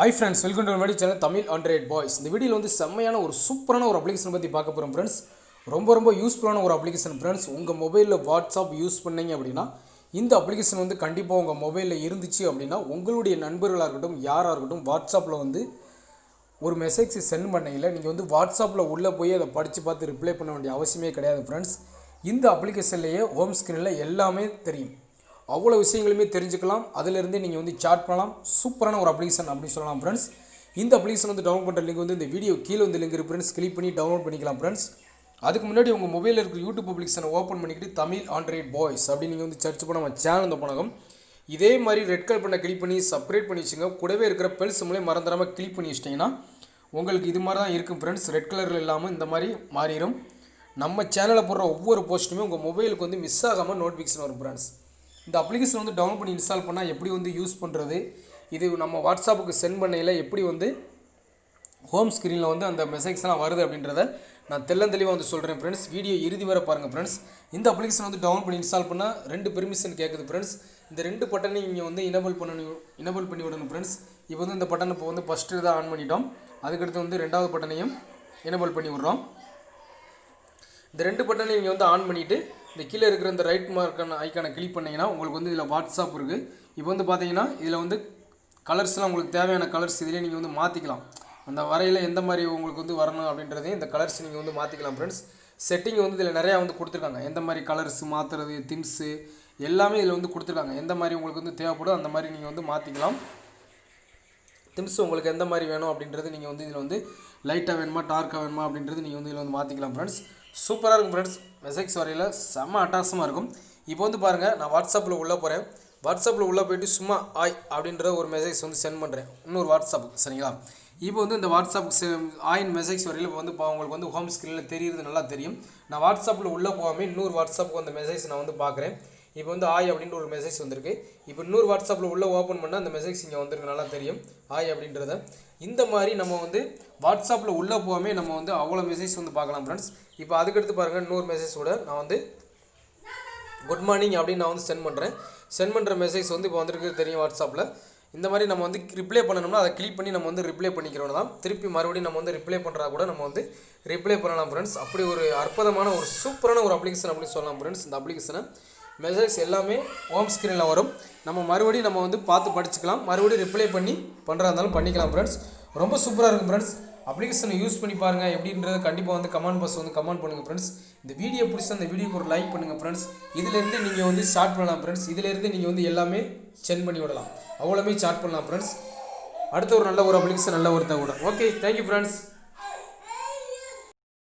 Hi friends, welcome to my channel Tamil Android Boys. இந்த வீடியோல வந்து செம்மையான ஒரு சூப்பரான ஒரு அப்ளிகேஷன் பத்தி பார்க்க போறோம் फ्रेंड्स. ரொம்ப யூஸ்ஃபுல்லான ஒரு அப்ளிகேஷன் फ्रेंड्स. உங்க மொபைல்ல WhatsApp யூஸ் பண்ணீங்க அப்படினா இந்த அப்ளிகேஷன் வந்து கண்டிப்பா உங்க மொபைல்ல இருந்துச்சு அப்படினா உங்களுடைய நண்பர்களா இருக்கட்டும் யாரா இருக்கட்டும் WhatsAppல வந்து ஒரு மெசேஜ் சென்ட் பண்ணீங்கல நீங்க வந்து WhatsAppல உள்ள போய் அத படிச்சு பார்த்து ரிப்ளை பண்ண வேண்டிய அவசியமே கிடையாது फ्रेंड्स. இந்த அப்ளிகேஷன்லயே ஹோம் ஸ்கிரீன்ல எல்லாமே தெரியும். அவ்வளவு விஷயங்களுமே தெரிஞ்சுக்கலாம். அதில இருந்து நீங்க வந்து சாட் பண்ணலாம். சூப்பரான ஒரு அப்ளிகேஷன் அப்படி சொல்லலாம் फ्रेंड्स. இந்த அப்ளிகேஷன் வந்து டவுன்லோட் பண்ற லிங்க் வந்து இந்த வீடியோ கீழ வந்து லிங்க் இருக்கு फ्रेंड्स. கிளிக் பண்ணி டவுன்லோட் பண்ணிக்கலாம் फ्रेंड्स. அதுக்கு முன்னாடி உங்க மொபைல்ல இருக்க YouTube அப்ளிகேஷனை ஓபன் பண்ணிட்டு தமிழ் ஆண்ட்ராய்ட் பாய்ஸ் அப்படி நீங்க வந்து சர்ச் பண்ண நம்ம சேனல் வந்து போனகம். இதே மாதிரி ரெட் கலர் பண்ண கிளிக் பண்ணி சப்ஸ்கிரைப் பண்ணி வச்சுங்க. கூடவே இருக்கிற பெல் சிம்பலை மறந்துடாம கிளிக் பண்ணி வச்சிட்டீங்கன்னா உங்களுக்கு இது மாதிரி தான் இருக்கும் फ्रेंड्स. ரெட் கலர்ல இல்லாம இந்த மாதிரி மாறிடும். நம்ம சேனல்ல போடுற ஒவ்வொரு போஸ்ட்டுமே உங்க மொபைலுக்கு வந்து மிஸ் ஆகாம நோட்டிஃபிகேஷன் வரும் फ्रेंड्स. இந்த அப்ளிகேஷன் வந்து டவுன்லோட் பண்ணி இன்ஸ்டால் பண்ணா எப்படி வந்து யூஸ் பண்றது இது நம்ம வாட்ஸ்அப்புக்கு சென்ட் பண்ணையில எப்படி வந்து ஹோம் ஸ்கிரீன்ல வந்து அந்த மெசேஜ்லாம் வருது அப்படின்றத நான் தெள்ளந்தெளிவா வந்து சொல்றேன் फ्रेंड्स. வீடியோ இறுதி வரை பாருங்க फ्रेंड्स. இந்த அப்ளிகேஷன் வந்து டவுன்லோட் பண்ணி இன்ஸ்டால் பண்ணா ரெண்டு பெர்மிஷன் கேக்குது फ्रेंड्स. இந்த ரெண்டு பட்டனை நீங்க வந்து எனேபிள் பண்ணி விடணும் फ्रेंड्स. இப்போ வந்து இந்த பட்டன் இப்போ வந்து ஃபர்ஸ்ட் இத ஆன் பண்ணிட்டோம். அதுக்கு அடுத்து வந்து இரண்டாவது பட்டனையும் எனேபிள் பண்ணி விடுறோம். இந்த ரெண்டு பட்டனை நீங்க வந்து ஆன் பண்ணிட்டு இந்த கீழ இருக்கிற இந்த ரைட் மார்க்கான ஐகானை கிளிக் பண்ணீங்கன்னா உங்களுக்கு வந்து இதுல வாட்ஸ்அப் இருக்கு. இப்போ வந்து பாத்தீங்கன்னா இதுல வந்து கலர்ஸ்லாம் உங்களுக்கு தேவையான கலர்ஸ் இதிலே நீங்க வந்து மாத்திக்கலாம். அந்த வரையில எந்த மாதிரி உங்களுக்கு வந்து வரணும் அப்படின்றதை இந்த கலர்ஸ் நீங்க வந்து மாத்திக்கலாம் फ्रेंड्स. செட்டிங் வந்து இதுல நிறைய வந்து கொடுத்திருக்காங்க. எந்த மாதிரி கலர்ஸ் மாத்துறது, திம்ஸ் எல்லாமே இதுல வந்து கொடுத்திருக்காங்க. எந்த மாதிரி உங்களுக்கு வந்து தேவைப்படுதோ அந்த மாதிரி நீங்க வந்து மாத்திக்கலாம். திம்ஸ் உங்களுக்கு எந்த மாதிரி வேணும் அப்படின்றது நீங்க வந்து இதுல வந்து லைட்டா வேணுமா டார்க்கா வேணுமா அப்படின்றது நீங்க வந்து இதுல வந்து மாத்திக்கலாம் फ्रेंड्स. சூப்பரா இருக்கும் फ्रेंड्स. மெசேஜ் வரையில செம அட்டகாசமா இருக்கும். இப்போ வந்து பாருங்க நான் WhatsAppல உள்ள போறேன். WhatsAppல உள்ள போய்ட்டு சும்மா ஹாய் அப்படிங்கற ஒரு மெசேஜ் வந்து சென்ட் பண்றேன். இன்னொரு WhatsApp சரிங்களா? இப்போ வந்து இந்த WhatsApp ஹாய் மெசேஜ் வரையில வந்து உங்களுக்கு வந்து ஹோம் ஸ்கிரீன்ல தெரியுது நல்லா தெரியும். நான் WhatsAppல உள்ள போகாம இன்னொரு WhatsAppக்கு அந்த மெசேஜ் நான் வந்து பார்க்கறேன். இப்போ வந்து ஹாய் அப்படின்ற ஒரு மெசேஜ் வந்திருக்கு. இப்போ இன்னொரு WhatsAppல உள்ள ஓபன் பண்ணா அந்த மெசேஜ் இங்க வந்திருக்கு நல்லா தெரியும். ஹாய் அப்படின்றத இந்த மாதிரி நம்ம வந்து WhatsAppல உள்ள போகாம நம்ம வந்து அவ்வளவு மெசேஜ் வந்து பார்க்கலாம் फ्रेंड्स. இப்போ அதுக்கு அடுத்து பாருங்க இன்னொரு மெசேஜ் கூட நான் வந்து குட் மார்னிங் அப்படி நான் வந்து சென்ட் பண்றேன். சென்ட் பண்ற மெசேஜ் வந்து இப்போ வந்திருக்கு தெரியும் WhatsAppல. இந்த மாதிரி நம்ம வந்து ரிப்ளை பண்ணனும்னா அதை கிளிக் பண்ணி நம்ம வந்து ரிப்ளை பண்ணிக்கிறோம் தான். திருப்பி மறுபடியும் நம்ம வந்து ரிப்ளை பண்றா கூட நம்ம வந்து ரிப்ளை பண்ணலாம் फ्रेंड्स. அப்படி ஒரு அற்புதமான ஒரு சூப்பரான ஒரு அப்ளிகேஷன் அப்படி சொல்லலாம் फ्रेंड्स. இந்த அப்ளிகேஷனை மெசேஜ் எல்லாமே ஹோம் ஸ்கிரீன்ல வரும். நம்ம மறுபடியும் நம்ம வந்து பார்த்து படிச்சுக்கலாம். மறுபடியும் ரிப்ளை பண்ணி பண்றதா இருந்தாலும் பண்ணிக்கலாம் फ्रेंड्स. ரொம்ப சூப்பரா இருக்கும் फ्रेंड्स. அப்ளிகேஷனை யூஸ் பண்ணி பாருங்க எப்படின்றது கண்டிப்பா வந்து கமெண்ட் பாக்ஸ்ல வந்து கமெண்ட் பண்ணுங்க फ्रेंड्स. இந்த வீடியோ பிடிச்சா இந்த வீடியோக்கு ஒரு லைக் பண்ணுங்க फ्रेंड्स. இதில இருந்து நீங்க வந்து ஸ்டார்ட் பண்ணலாம் फ्रेंड्स. இதில இருந்து நீங்க வந்து எல்லாமே சென்ட் பண்ணி விடலாம். அவ்வளவுமே சாட் பண்ணலாம் फ्रेंड्स. அடுத்து ஒரு நல்ல ஒரு அப்ளிகேஷன் நல்ல ஒரு தகவல். Okay, thank you friends.